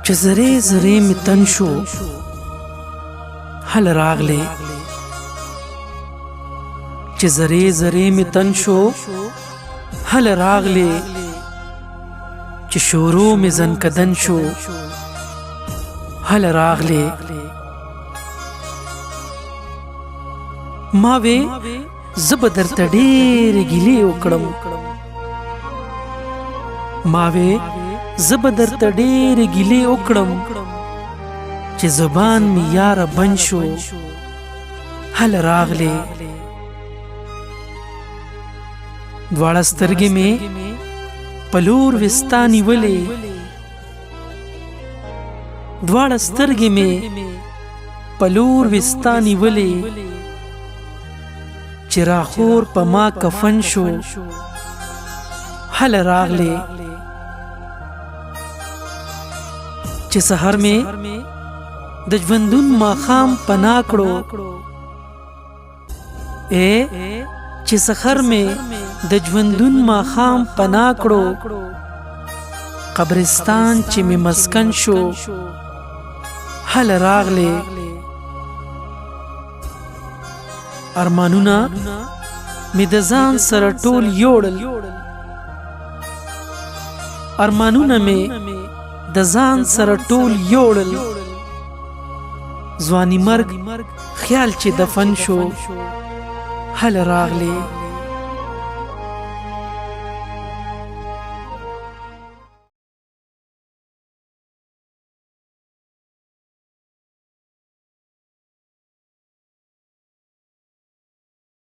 چې زری زری می تن شو هل راغلی چې زری زری می تن شو هل راغلی چې شورو می زنکدن شو هل راغلی ما وی زب درته ډېرې ګیلې وکړم ما وی زب درته ډېرې ګیلې وکړم چې زبان می یاره بند شو هل راغلی دواړه سترګې مې په لور وستا نیولې دواړه سترګې مې په لور وستا نیولې چې راخور په ما کفن شو هل راغلی چې سحر مې د ژوندون ماښام پناه کړو چې سحر مې د ژوندون ماښام پناه کړو قبرستان چې مې مسکن شو هل راغلی ارمانونه مې د ځان سره ټول یوړل ارمانونه مې د ځان سره ټول یوړل ځواني مرګ خیال چې دفن شو هل راغلی